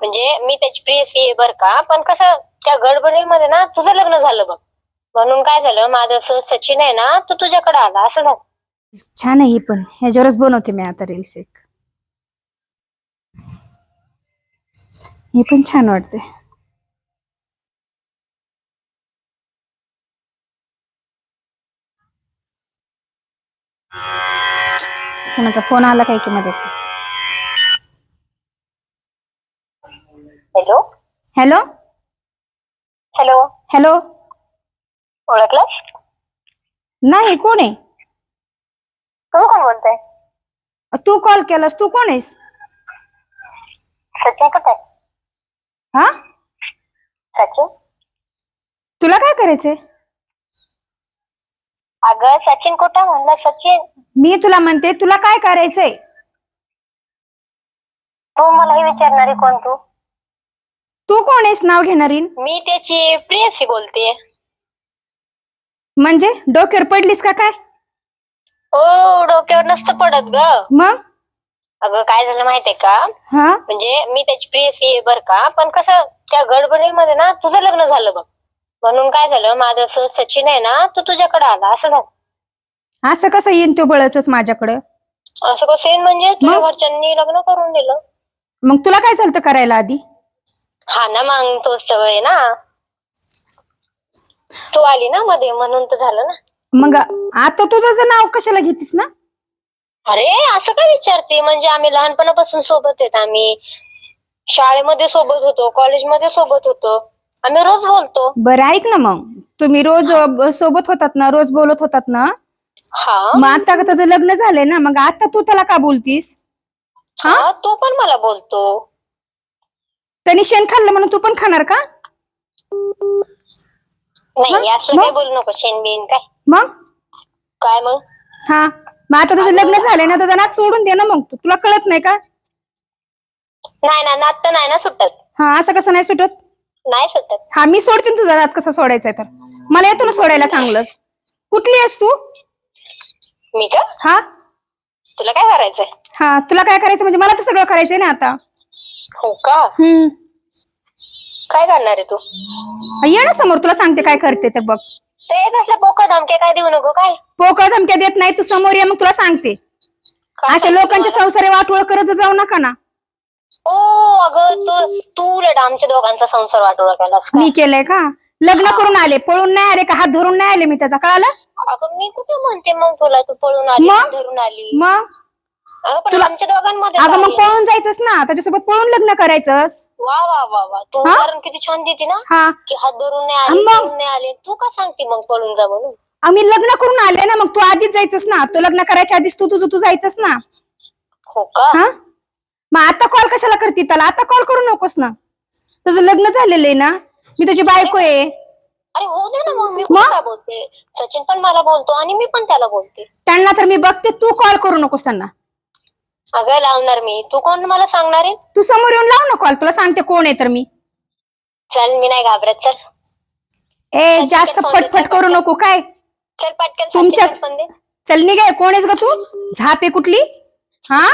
म्हणजे मी त्याची प्रेयसी आहे बर का, पण कसं त्या गडबडीमध्ये ना तुझं लग्न झालं बघ. म्हणून काय झालं, माझं सचिन आहे ना, तो तुझ्याकडे आला असं झालं. छान आहे ही पण, ह्याच्यावरच बनवते मी आता रील्स एक. ही पण छान वाटते. कोणाचा फोन आला काय की मध्ये. Hello hello hello, hello. ओळखलं? नाही, कोण आहे? तू कोण बोलतोय? तू कॉल केलास, तू कोण आहेस? सचिन कुठे? हा, सचिन? तुला काय करायचंय? अगं सचिन कुठं म्हणलं? सचिन मी तुला म्हणते, तुला काय करायचंय? तू मला हे विचारणारी कोण? तू कोण आहेस नाव घेणारी? मी त्याची प्रेयसी बोलते. म्हणजे डोक्यावर पडलीस का काय? ओ, डोक्यावर नसतं पडत ग. मग अगं काय झालं माहितीये का, हा, म्हणजे मी त्याची प्रेयसी आहे बर का, पण कसं त्या गडबडीमध्ये ना तुझं लग्न झालं बघ. म्हणून काय झालं, माझं सचिन आहे ना, तो तुझ्याकडे आला असं झालं. असं कसं येईन तो बळच माझ्याकडं? असं कसं येईन म्हणजे तुझ्या घरच्यांनी लग्न करून दिलं. मग तुला काय झालं करायला आधी? हा ना, मग तोच तर आहे ना, तू आली ना मध्ये म्हणून तर झालं ना. मग आता तू तुझं नाव कशाला घेतीस ना? अरे असं काय विचारते, म्हणजे आम्ही लहानपणापासून सोबत आहेत. आम्ही शाळेमध्ये सोबत होतो, कॉलेजमध्ये सोबत होतो, आम्ही रोज बोलतो. बरं ऐक ना, मग तुम्ही रोज सोबत होतात ना, रोज बोलत होतात ना. हा, मग आता का तुझं लग्न झालंय ना, मग आता तू त्याला का बोलतीस? हा, तो पण मला बोलतो. त्यांनी शेण खाल्लं म्हणून तू पण खाणार का? नाही असं काय बोलू नको, शेण बिन काय. मग काय मग? हा, मग आता तुझं लग्न झालंय ना, तुझा नाच सोडून दे ना. मग तुला कळत नाही का? नाही ना, नात तर नाही ना सुटत. हा, असं कसं नाही सुटत? नाही सुटत. हा, मी सोडते तुझा नात कसा सोडायचा तर. मला येतो ना सोडायला चांगलंच. कुठली आहेस तू? मी का? हा, तुला काय करायचंय? हा, तुला काय करायचं म्हणजे मला तर सगळं करायचंय ना आता. हो का? काय करणार आहे तू? ये ना समोर, तुला सांगते काय करते ते बघ. ते कसल्या पोकळ धमक्या काय देऊ नको काय. पोकळ धमक्या देत नाही, तू समोर ये, मग तुला सांगते. अशा लोकांचे संसार वाटोळ करत जाऊ नका ना. ओ अगं, तू उलट आमच्या दोघांचा संसार वाटोळा केलास का? मी केलंय का? लग्न करून आले, पळून नाही आले का, हात धरून नाही आले मी त्याचा, कळालं? अगं मी कुठे म्हणते मग तुला तू पळून आली, हात धरून आली. मग पण आमच्या दोघांमध्ये अगं मग पळून जायचंच ना, त्याच्यासोबत पळून लग्न करायचंस. वा वा वा वा, तू उदाहरण किती छान देते ना, की हात धरून नाही आले, पळून नाही आले. तू का सांगते मग पळून जा म्हणून? आम्ही लग्न करून आले ना, मग तू आधीच जायचंस ना. तू लग्न करायच्या आधीच तू जायचंस ना. हो का? मग आता कॉल कशाला करते त्याला? आता कॉल करू नकोस ना, तुझं लग्न झालेलं आहे ना, मी तुझी बायको आहे. अरे हो दे ना, मग मी काय बोलते. सचिन पण मला बोलतो आणि मी पण त्याला बोलते. त्यांना तर मी बघते, तू कॉल करू नकोस त्यांना. अगं लावणार मी, तू कोण मला सांगणार आहे? तू समोर येऊन लाव ना कॉल, तुला सांगते कोण आहे तर मी. चल मी नाही घाबरत, चल. ए जास्त फटफट करू नको काय. चल पटकन तुमच्या चल निघाय, कोण आहेस ग तू? झापे कुठली? हा,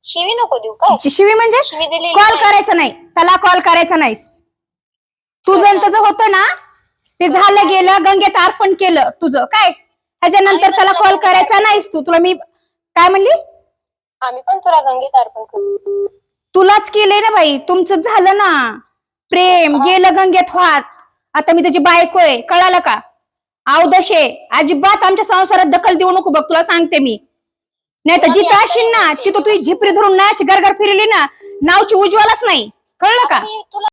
शिवी नको देऊ काय. शिवी म्हणजे कॉल करायचा नाही त्याला, कॉल करायचा नाहीस. तुझं त्याचं होतं ना, ते झालं गेलं, गंगेत अर्पण केलं तुझं काय. ह्याच्यानंतर त्याला कॉल करायचा नाहीस तू. तुला मी काय म्हणली? आम्ही पण तुला गंगेत अर्पण करू. तुलाच केलंय ना बाई, तुमचं झालं ना प्रेम, गेलं गंगेत वाहत. आता मी त्याची बायको आहे, कळालं का? अवदशे अजिबात आमच्या संसारात दखल देऊ नको बघ, तुला सांगते मी. नाही तर जिथं असेल ना तिथं तुझी झिपरी धरून ना अशी गरगर फिरली ना, नावची उज्ज्वलच नाही, कळलं का?